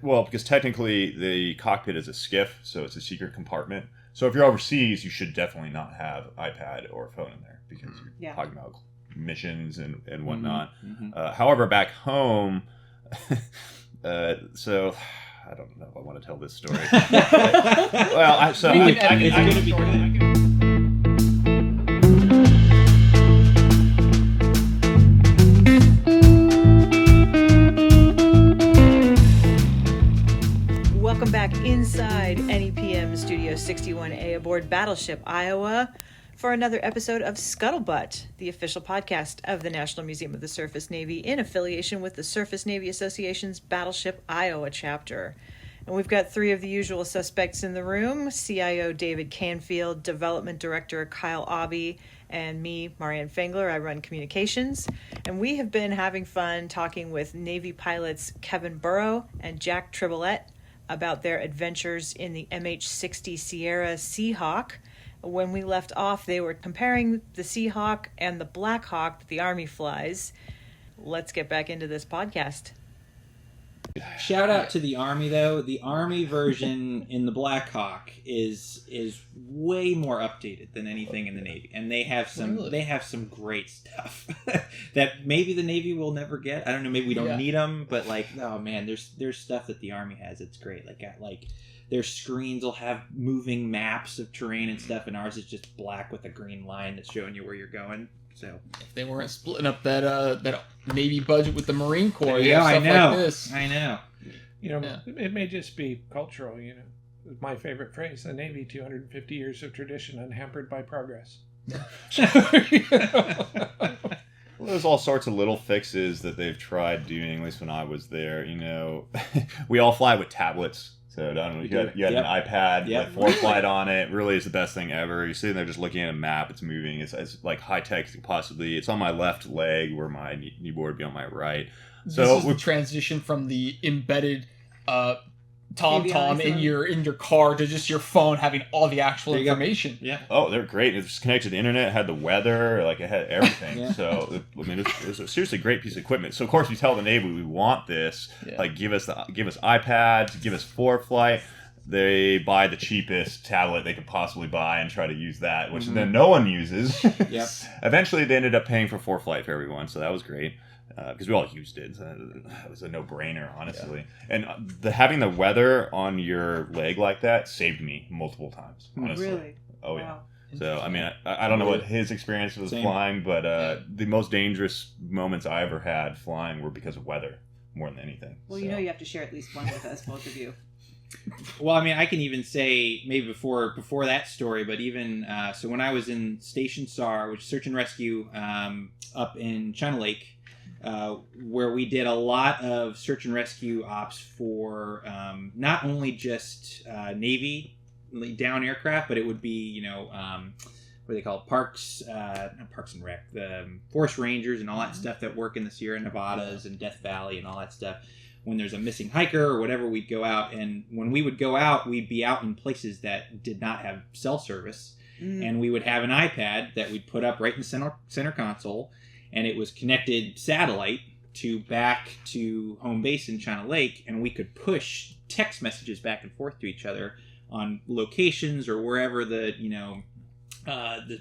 Well, because technically the cockpit is a skiff, so it's a secret compartment. So if you're overseas, you should definitely not have iPad or phone in there because you're talking about missions and whatnot. However, back home, so I don't know if I want to tell this story. Welcome back inside NEPM Studio 61A aboard Battleship, Iowa, for another episode of Scuttlebutt, the official podcast of the National Museum of the Surface Navy in affiliation with the Surface Navy Association's Battleship, Iowa chapter. And we've got three of the usual suspects in the room: CIO David Canfield, Development Director Kyle Aubie, and me, Marianne Fengler. I run communications. And we have been having fun talking with Navy pilots Kevin Borough and Jack Tribolet about their adventures in the MH-60 Sierra Seahawk. When we left off, they were comparing the Seahawk and the Black Hawk that the Army flies. Let's get back into this podcast. Shout out to the Army, though. The Army version in the Black Hawk is way more updated than anything in the Navy, and they have some great stuff that maybe the Navy will never get. I don't know. Maybe we don't need them, but oh man, there's stuff that the Army has. It's great. Like their screens will have moving maps of terrain and stuff, and ours is just black with a green line that's showing you where you're going. So if they weren't splitting up that Navy budget with the Marine Corps, I know. Like this. I know. It may just be cultural. My favorite phrase: the Navy, 250 years of tradition, unhampered by progress. Well, there's all sorts of little fixes that they've tried doing. At least when I was there, we all fly with tablets. So I don't know, you had an iPad with ForeFlight on it. Really is the best thing ever. You're sitting there just looking at a map. It's moving. It's like high tech as possibly. It's on my left leg where my kneeboard would be on my right. So this is the transition from the embedded TomTom in your car to just your phone having all the actual information. Yeah. Oh, they're great. It was connected to the internet. It had the weather. It had everything. So it was a seriously great piece of equipment. So of course we tell the Navy we want this. Yeah. Give us iPads. Give us ForeFlight. They buy the cheapest tablet they could possibly buy and try to use that, which then no one uses. Yep. Eventually they ended up paying for ForeFlight for everyone, so that was great. Because we all used it. So it was a no-brainer, honestly. Yeah. And having the weather on your leg like that saved me multiple times, honestly. Really? Oh, wow. Yeah. So, I don't know what his experience was flying, but the most dangerous moments I ever had flying were because of weather, more than anything. Well, you have to share at least one with us, both of you. Well, I can even say, maybe before that story, but even, so when I was in Station SAR, which is Search and Rescue, up in China Lake, where we did a lot of search and rescue ops for not only just Navy down aircraft, but it would be what do they call it? Not Parks and Rec, the Forest Rangers and all that stuff that work in the Sierra Nevadas and Death Valley and all that stuff. When there's a missing hiker or whatever, we'd go out, and when we would go out, we'd be out in places that did not have cell service, and we would have an iPad that we'd put up right in the center console. And it was connected satellite back to home base in China Lake, and we could push text messages back and forth to each other on locations or wherever the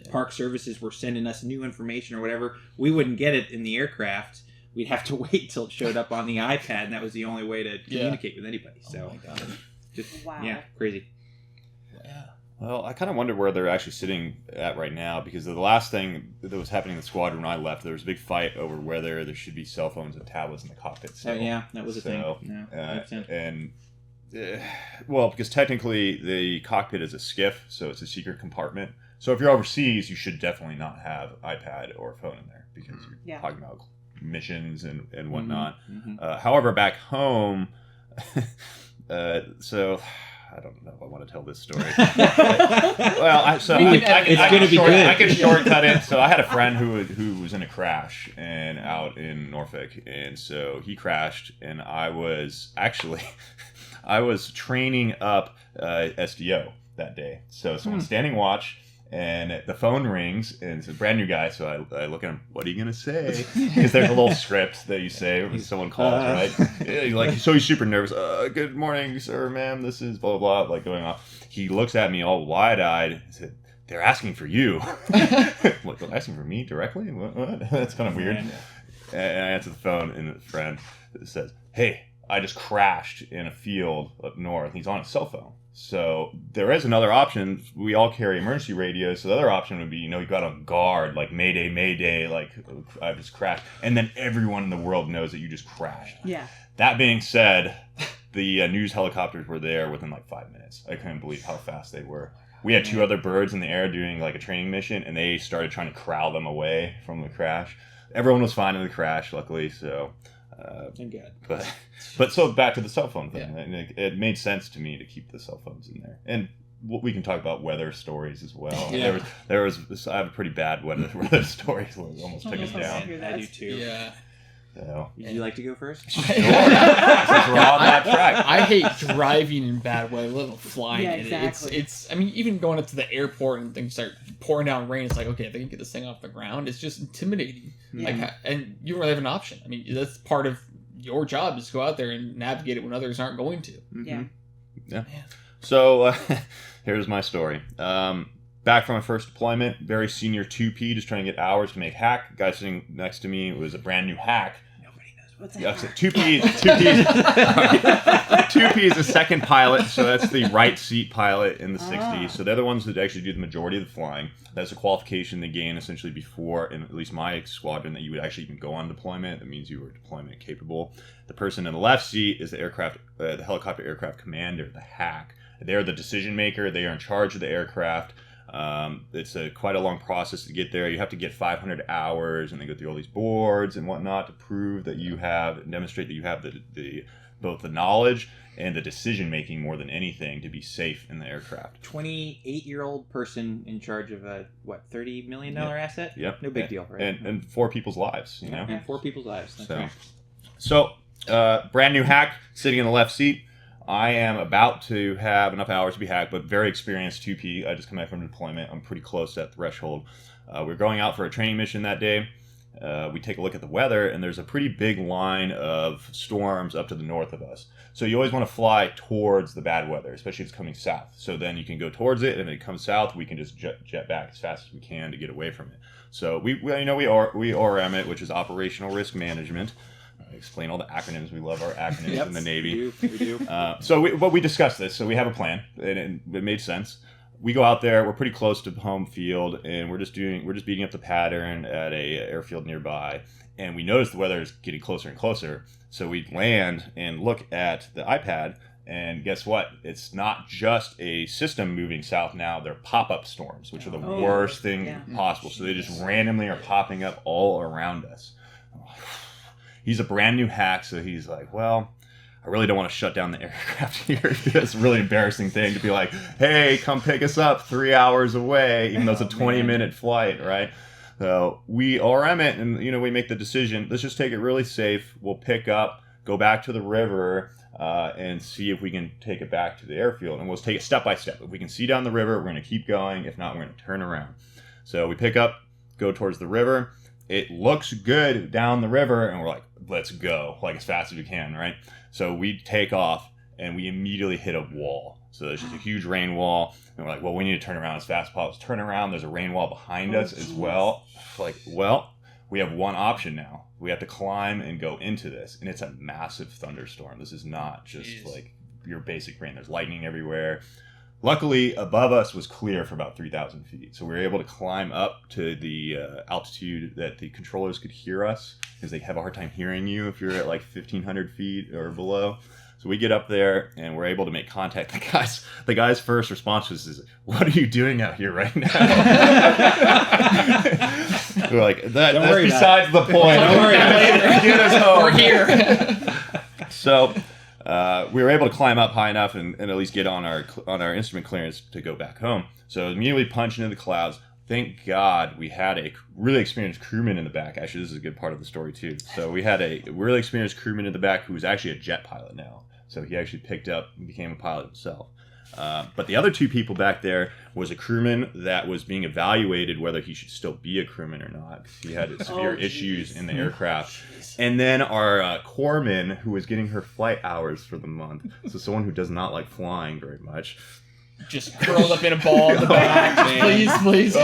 park services were sending us new information or whatever. We wouldn't get it in the aircraft. We'd have to wait till it showed up on the iPad, and that was the only way to communicate with anybody. So, crazy. Yeah. Well, I kind of wonder where they're actually sitting at right now, because the last thing that was happening in the squadron when I left, there was a big fight over whether there should be cell phones and tablets in the cockpit still. Oh, yeah, that was a thing. Because technically the cockpit is a skiff, so it's a secret compartment. So if you're overseas, you should definitely not have iPad or phone in there, because you're talking about missions and whatnot. However, back home, so... I don't know if I want to tell this story. It's going to be good. I can shortcut it. So I had a friend who was in a crash and out in Norfolk, and so he crashed, and I was training up SDO that day. So someone's standing watch, And the phone rings, and it's a brand new guy, so I look at him, what are you going to say? Because there's a little script that you say when someone calls, right? So he's super nervous. Good morning, sir, ma'am, this is blah, blah, blah, like going off. He looks at me all wide-eyed and said, they're asking for you. Like, they're asking for me directly? What? That's kind of weird. And I answer the phone, and a friend says, hey, I just crashed in a field up north. He's on his cell phone. So there is another option. We all carry emergency radios. So the other option would be, you got on guard, like Mayday, Mayday, like I just crashed. And then everyone in the world knows that you just crashed. Yeah. That being said, the news helicopters were there within like 5 minutes. I couldn't believe how fast they were. We had 2 other birds in the air doing like a training mission, and they started trying to corral them away from the crash. Everyone was fine in the crash, luckily, so... Thank God. But so back to the cell phone thing. Yeah. It made sense to me to keep the cell phones in there. And we can talk about weather stories as well. Yeah. There was I have a pretty bad weather story. So it almost took us down. I do too. Yeah. So. Would you like to go first? Sure. Since we're on that track. I hate driving in bad weather, let alone flying. Yeah, in it. exactly. It's. I mean, even going up to the airport and things start pouring down rain. It's like, okay, if they can get this thing off the ground, it's just intimidating. Yeah. Like, and you don't really have an option. I mean, that's part of your job is to go out there and navigate it when others aren't going to. Yeah. Yeah. So here's my story. Back from my first deployment, very senior 2P, just trying to get hours to make hack. Guy sitting next to me was a brand new hack. What's that? Yeah, so 2P is the second pilot, so that's the right seat pilot in the 60. So they're the ones that actually do the majority of the flying. That's a qualification they gain essentially before, in at least my squadron, that you would actually even go on deployment. That means you were deployment capable. The person in the left seat is the helicopter aircraft commander, the hack. They're the decision maker. They are in charge of the aircraft. It's quite a long process to get there. You have to get 500 hours, and they go through all these boards and whatnot to prove that you have and demonstrate that you have both the knowledge and the decision making more than anything to be safe in the aircraft. 28-year-old person in charge of a $30 million asset. Yep. No big deal, right? And 4 people's lives. And 4 people's lives. That's right. So brand new hack sitting in the left seat. I am about to have enough hours to be hacked, but very experienced 2P. I just come back from deployment. I'm pretty close to that threshold. We're going out for a training mission that day. We take a look at the weather, and there's a pretty big line of storms up to the north of us. So you always want to fly towards the bad weather, especially if it's coming south. So then you can go towards it, and if it comes south, we can just jet back as fast as we can to get away from it. So we ORM it, which is Operational Risk Management. Explain all the acronyms. We love our acronyms in the Navy. We do. So we discussed this. So we have a plan, and it made sense. We go out there. We're pretty close to home field, and we're just beating up the pattern at a airfield nearby. And we notice the weather is getting closer and closer. So we land and look at the iPad, and guess what? It's not just a system moving south now. They're pop-up storms, which are the worst thing possible. So they just randomly are popping up all around us. He's a brand new hack, so he's like, well, I really don't want to shut down the aircraft here. It's a really embarrassing thing to be like, hey, come pick us up 3 hours away, even though it's a 20-minute flight, right? So we ORM it, and we make the decision, let's just take it really safe. We'll pick up, go back to the river, and see if we can take it back to the airfield. And we'll take it step by step. If we can see down the river, we're going to keep going. If not, we're going to turn around. So we pick up, go towards the river. It looks good down the river, and we're like, let's go, like as fast as we can, right? So we take off, and we immediately hit a wall. So there's just a huge rain wall, and we're like, well, we need to turn around as fast as possible. Turn around, there's a rain wall behind us as well. Like, well, we have one option now. We have to climb and go into this, and it's a massive thunderstorm. This is not just like your basic rain. There's lightning everywhere. Luckily, above us was clear for about 3,000 feet. So we were able to climb up to the altitude that the controllers could hear us, because they have a hard time hearing you if you're at like 1,500 feet or below. So we get up there, and we're able to make contact. The guy's first response was, what are you doing out here right now? We're like, that's besides the point. Don't worry about it. Get us home. We're here. So... we were able to climb up high enough and at least get on our instrument clearance to go back home. So immediately punch into the clouds. Thank God we had a really experienced crewman in the back. Actually, this is a good part of the story too. So we had a really experienced crewman in the back who was actually a jet pilot now. So he actually picked up and became a pilot himself. But the other 2 people back there was a crewman that was being evaluated whether he should still be a crewman or not, because he had severe issues in the aircraft. And then our corpsman, who was getting her flight hours for the month, so someone who does not like flying very much, just curled up in a ball in the back. Please.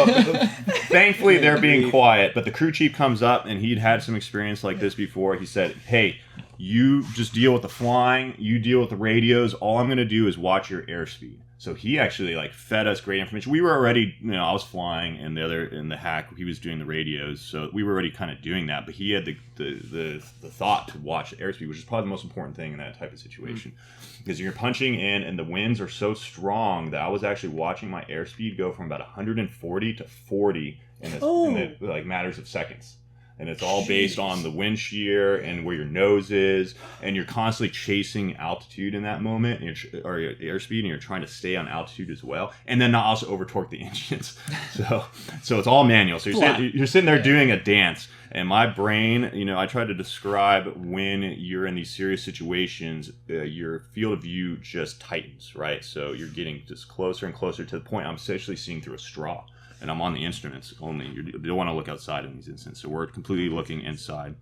Thankfully, they're being quiet, but the crew chief comes up, and he'd had some experience like this before. He said, hey, you just deal with the flying, you deal with the radios, all I'm going to do is watch your airspeed. So he actually fed us great information. We were already, I was flying, and the hack, he was doing the radios, so we were already kind of doing that. But he had the thought to watch the airspeed, which is probably the most important thing in that type of situation, because you're punching in, and the winds are so strong that I was actually watching my airspeed go from about 140 to 40 in the matters of seconds. And it's all based on the wind shear and where your nose is, and you're constantly chasing altitude in that moment, or your airspeed, and you're trying to stay on altitude as well, and then not also over torque the engines. So it's all manual. So you're sitting there doing a dance, and my brain, I try to describe when you're in these serious situations, your field of view just tightens, right? So you're getting just closer and closer to the point I'm essentially seeing through a straw. And I'm on the instruments only. You don't want to look outside in these instances. So we're completely looking inside.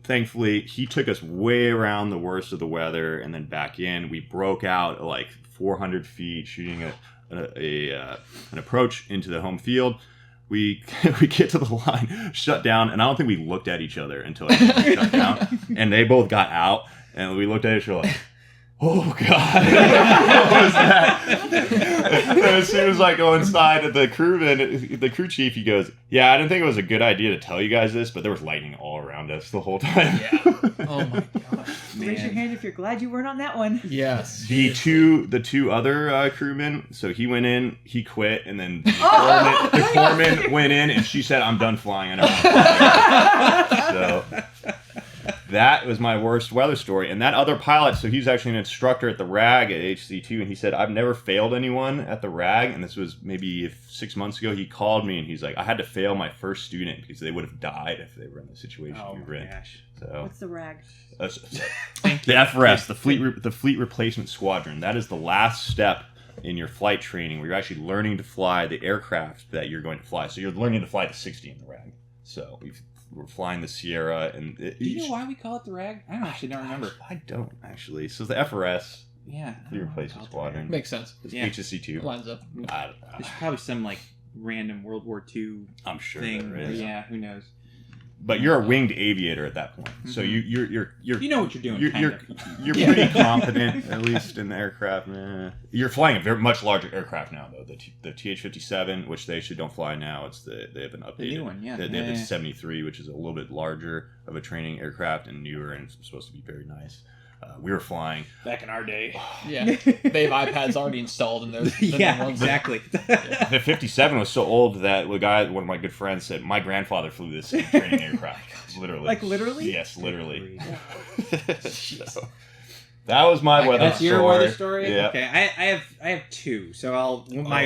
Thankfully, he took us way around the worst of the weather and then back in. We broke out 400 feet, shooting an approach into the home field. We get to the line, shut down, and I don't think we looked at each other until it shut down. And they both got out, and we looked at each other like, oh, God. What was that? And as soon as I go inside, the crew chief, he goes, yeah, I didn't think it was a good idea to tell you guys this, but there was lightning all around us the whole time. Yeah. Oh, my God. Raise your hand if you're glad you weren't on that one. Yes. The two other crewmen, so he went in, he quit, and then the corpsman went in, and she said, I'm done flying. So that was my worst weather story. And that other pilot, so he's actually an instructor at the RAG at HC2, and he said, I've never failed anyone at the RAG, and this was maybe 6 months ago. He called me, and he's like, I had to fail my first student because they would have died if they were in the situation we were in. Gosh. So, What's the RAG? the FRS, the Fleet Replacement Squadron. That is the last step in your flight training where you're actually learning to fly the aircraft that you're going to fly. So you're learning to fly the 60 in the RAG. So we're flying the Sierra. And do you know why we call it the RAG? I don't remember. I don't, actually. So the FRS, yeah, Fleet Replacement Squadron. Makes sense. It's Yeah. HSC2. Lines up. I don't know. There's probably some random World War II I'm sure thing. there is. Yeah, who knows? But you're a winged aviator at that point, so you're You know what you're doing. You're pretty competent, at least in the aircraft. You're flying a very much larger aircraft now, though. The TH-57, which they actually don't fly now. They have an updated. The new one, yeah. They have the 73, which is a little bit larger of a training aircraft and newer, and it's supposed to be very nice. We were flying back in our day. Yeah, they have iPads already installed in those. Yeah, exactly. The 57 was so old that one of my good friends said my grandfather flew this training aircraft. Literally. Like literally? Yes, literally. So, that was my weather That's story. your weather story? Yeah. Okay. I have two. So I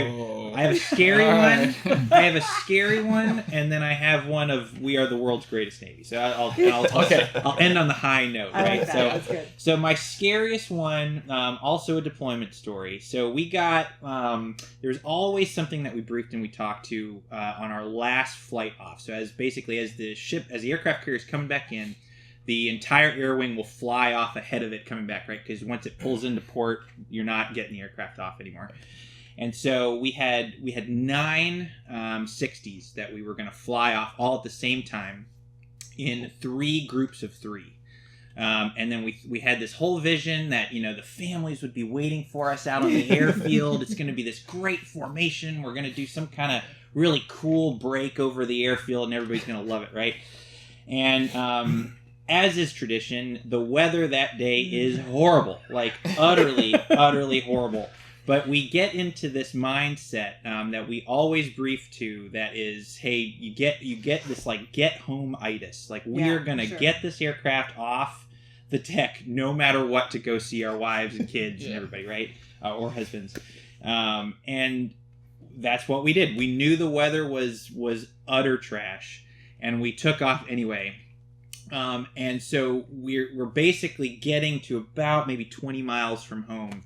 have a scary Alright. one. I have a scary one, and then I have one of we are the world's greatest Navy. So I'll end on the high note, I right? like that. That's good. So my scariest one, also a deployment story. So we got there's always something that we briefed and we talked to on our last flight off. So as the aircraft carrier is coming back in, the entire air wing will fly off ahead of it coming back, right? Because once it pulls into port, you're not getting the aircraft off anymore. And so we had 9 60s that we were going to fly off all at the same time in 3 groups of 3. And then we had this whole vision that, the families would be waiting for us out on the airfield. It's going to be this great formation. We're going to do some kind of really cool break over the airfield, and everybody's going to love it, right? And as is tradition, the weather that day is horrible, like utterly, utterly horrible. But we get into this mindset that we always brief to, that is, hey, you get this get home-itis. Like, we are going to get this aircraft off the deck no matter what to go see our wives and kids and everybody, right? Or husbands. And that's what we did. We knew the weather was utter trash, and we took off anyway. And so we're basically getting to about maybe 20 miles from home,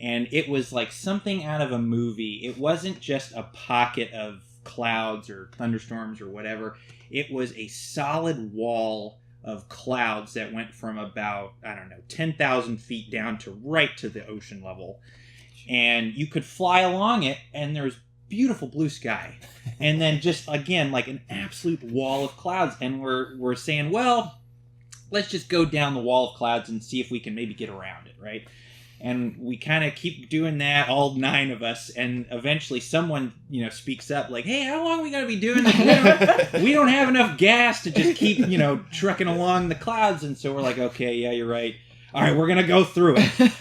And it was like something out of a movie. It wasn't just a pocket of clouds or thunderstorms or whatever. It was a solid wall of clouds that went from about, 10,000 feet down to right to the ocean level. And you could fly along it, and there was beautiful blue sky. And then just, again, like an absolute wall of clouds. And we're saying, well, let's just go down the wall of clouds and see if we can maybe get around it, right? And we kind of keep doing that, all 9 of us, and eventually someone, speaks up like, hey, how long are we going to be doing this? We don't have enough gas to just keep, trucking along the clouds. And so we're like, okay, yeah, you're right. All right, we're going to go through it.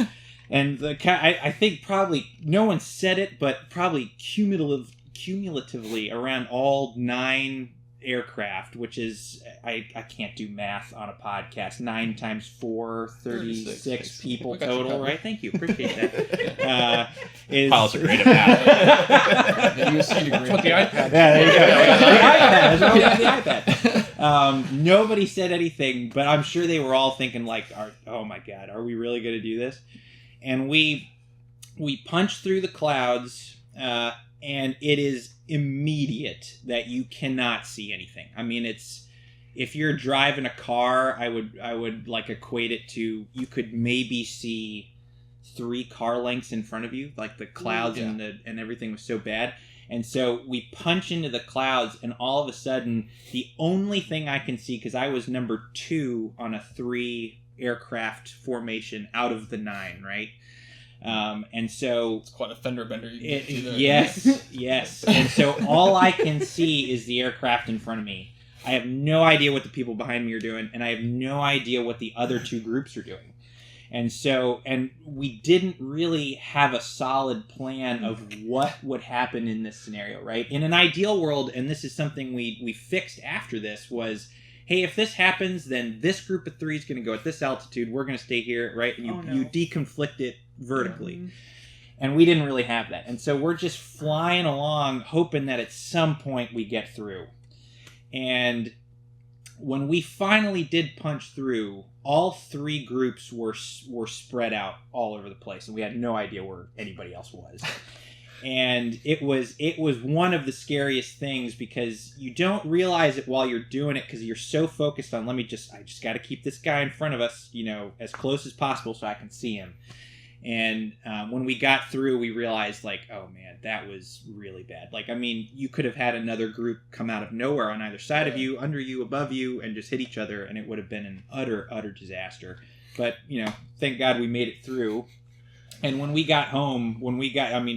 And I think probably, no one said it, but probably cumulatively around all 9 aircraft, which is, I can't do math on a podcast, 9 times 4, 36 people total, right? Thank you, appreciate that. Pilots are great at math. Put the iPad. Yeah, there you go. The iPad. Nobody said anything, but I'm sure they were all thinking like, oh my God, are we really going to do this? And we punched through the clouds, and it is immediate that you cannot see anything. I mean, if you're driving a car, I would like equate it to, you could maybe see 3 car lengths in front of you, like the clouds and everything was so bad. And so we punch into the clouds, and all of a sudden, the only thing I can see, because I was number 2 on a 3 aircraft formation out of the 9, right? And so it's quite a fender bender. Yes. And so all I can see is the aircraft in front of me. I have no idea what the people behind me are doing, and I have no idea what the other 2 groups are doing. And we didn't really have a solid plan of what would happen in this scenario, right? In an ideal world, and this is something we fixed after this, was, hey, if this happens, then this group of 3 is going to go at this altitude. We're going to stay here, right? And you deconflict it vertically. Mm-hmm. And we didn't really have that. And so we're just flying along, hoping that at some point we get through. And when we finally did punch through, all 3 groups were spread out all over the place, and we had no idea where anybody else was. And it was one of the scariest things, because you don't realize it while you're doing it, because you're so focused on, I just got to keep this guy in front of us, as close as possible so I can see him. And when we got through, we realized, like, oh man, that was really bad. Like, I mean, you could have had another group come out of nowhere on either side of you, under you, above you, and just hit each other, and it would have been an utter disaster. But, thank God we made it through. And when we got home,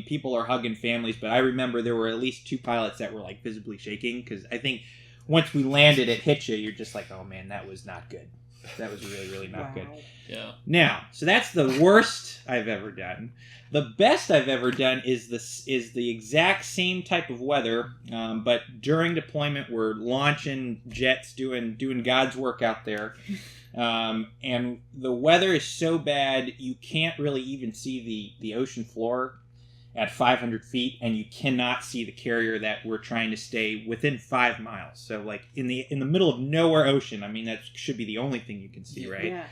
people are hugging families, but I remember there were at least 2 pilots that were, like, visibly shaking, because I think once we landed, it hit you, you're just like, oh man, that was not good. That was really, really not good. Yeah. Now, so that's the worst I've ever done. The best I've ever done is the exact same type of weather, but during deployment, we're launching jets, doing God's work out there. And the weather is so bad, you can't really even see the ocean floor at 500 feet, and you cannot see the carrier that we're trying to stay within 5 miles. So, like, in the middle of nowhere ocean, I mean, that should be the only thing you can see, right? Yeah.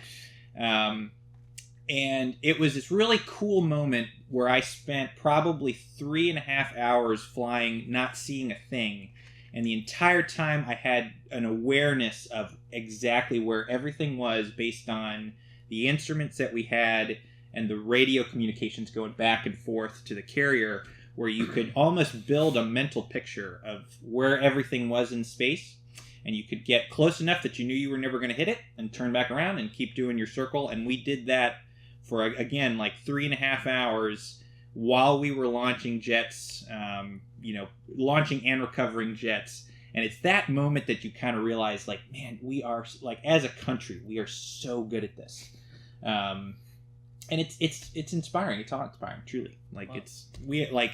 And it was this really cool moment where I spent probably 3.5 hours flying, not seeing a thing. And the entire time I had an awareness of exactly where everything was based on the instruments that we had and the radio communications going back and forth to the carrier, where you could almost build a mental picture of where everything was in space. And you could get close enough that you knew you were never going to hit it and turn back around and keep doing your circle. And we did that for, again, like 3.5 hours while we were launching jets, launching and recovering jets. And it's that moment that you kind of realize, like, man, we are, like, as a country, we are so good at this. And it's inspiring. It's awe-inspiring, truly. Like, wow.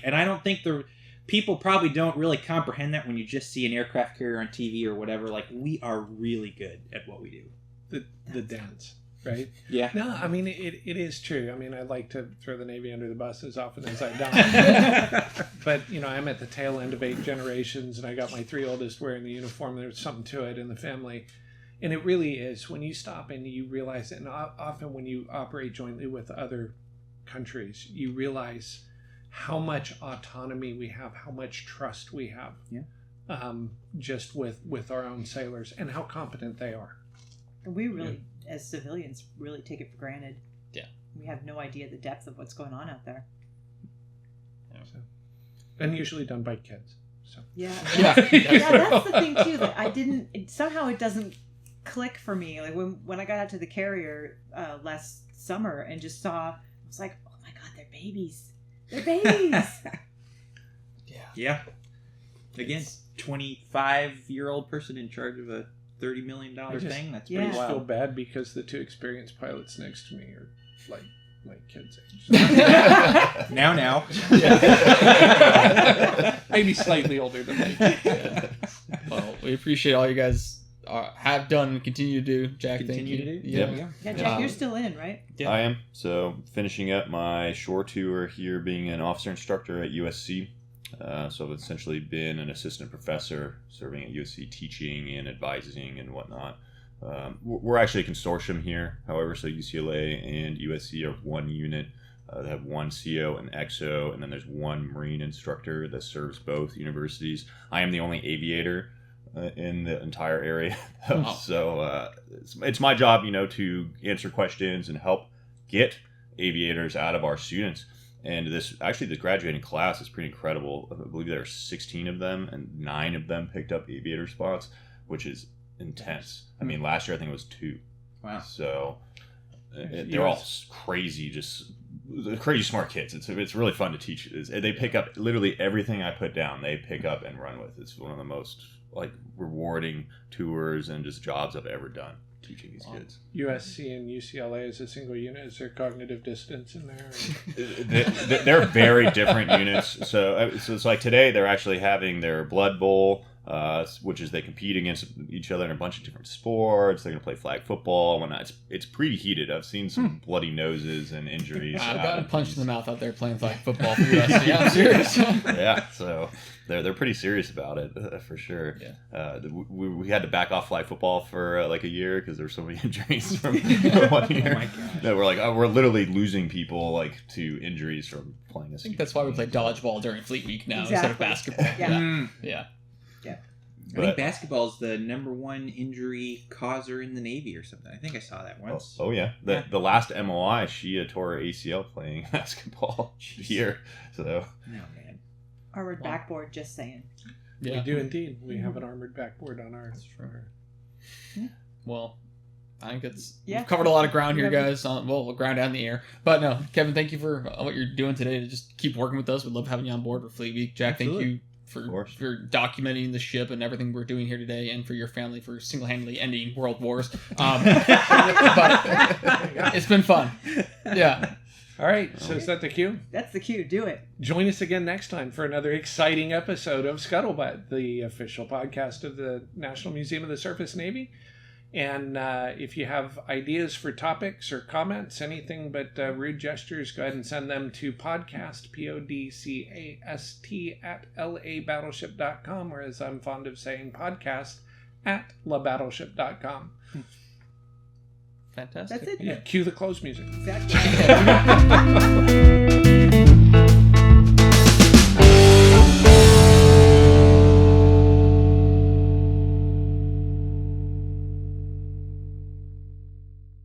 And I don't think people probably don't really comprehend that when you just see an aircraft carrier on TV or whatever. Like, we are really good at what we do. The dance, right? Yeah. No, I mean, it is true. I mean, I like to throw the Navy under the bus as often as I've done. But, I'm at the tail end of 8 generations, and I got my 3 oldest wearing the uniform. There's something to it in the family. And it really is. When you stop and you realize it, and often when you operate jointly with other countries, you realize how much autonomy we have, how much trust we have, just with our own sailors, and how competent they are. And we really, as civilians, really take it for granted. Yeah. We have no idea the depth of what's going on out there. So, and usually done by kids. So. Yeah. Yeah. That's the thing too. That somehow it doesn't click for me. Like when I got out to the carrier last summer and just saw, I was like, oh my God, they're babies. They're babies. Yeah. Again, 25-year-old person in charge of a $30 million thing. That's pretty I just wild. feel bad because the two experienced pilots next to me are like kids' age. Now. Maybe slightly older than me. Yeah. Well, we appreciate all you guys have done and continue to do. Jack, Continue thank you. to do. Yeah. Yeah, Jack, you're still in, right? Yeah. I am. So finishing up my shore tour here, being an officer instructor at USC. So I've essentially been an assistant professor serving at USC, teaching and advising and whatnot. We're actually a consortium here, however, so UCLA and USC are one unit. They have one CO and XO, and then there's one Marine instructor that serves both universities. I am the only aviator in the entire area. So it's my job, to answer questions and help get aviators out of our students. And the graduating class is pretty incredible. I believe there are 16 of them, and 9 of them picked up aviator spots, which is intense. I mean, last year I think it was 2. Wow. So they're all crazy, crazy smart kids. It's really fun to teach. They pick up literally everything I put down. They pick up and run with. It's one of the most rewarding tours and just jobs I've ever done, teaching these kids. USC and UCLA is a single unit. Is there cognitive distance in there? They're very different units. So it's like today they're actually having their blood bowl, which is they compete against each other in a bunch of different sports. They're going to play flag football. It's pretty heated. I've seen some bloody noses and injuries. I've gotten punched in the mouth out there playing flag football for USC. Yeah, I'm serious. Yeah, so they're pretty serious about it for sure. Yeah. We had to back off flag football for a year because there were so many injuries from 1 year. Oh my gosh. That we're literally losing people to injuries from playing this. I think that's why we play dodgeball during Fleet Week now instead of basketball. Yeah. I think basketball is the #1 injury causer in the Navy or something. I think I saw that once. Oh yeah. The last MOI, she tore her ACL playing basketball here. So. No, man. Armored backboard, just saying. Yeah. We do indeed. We have an armored backboard on our. Well, I think we've covered a lot of ground here, guys. Ground out in the air. But no, Kevin, thank you for what you're doing today to just keep working with us. We'd love having you on board for Fleet Week. Jack, thank you for documenting the ship and everything we're doing here today, and for your family for single-handedly ending world wars. But it's been fun. Yeah. All right, so is that the cue? That's the cue. Do it. Join us again next time for another exciting episode of Scuttlebutt, the official podcast of the National Museum of the Surface Navy. And if you have ideas for topics or comments, anything but rude gestures, go ahead and send them to podcast, podcast, at labattleship.com, or as I'm fond of saying, podcast at labattleship.com. Fantastic. That's it. Yeah, cue the close music. Exactly.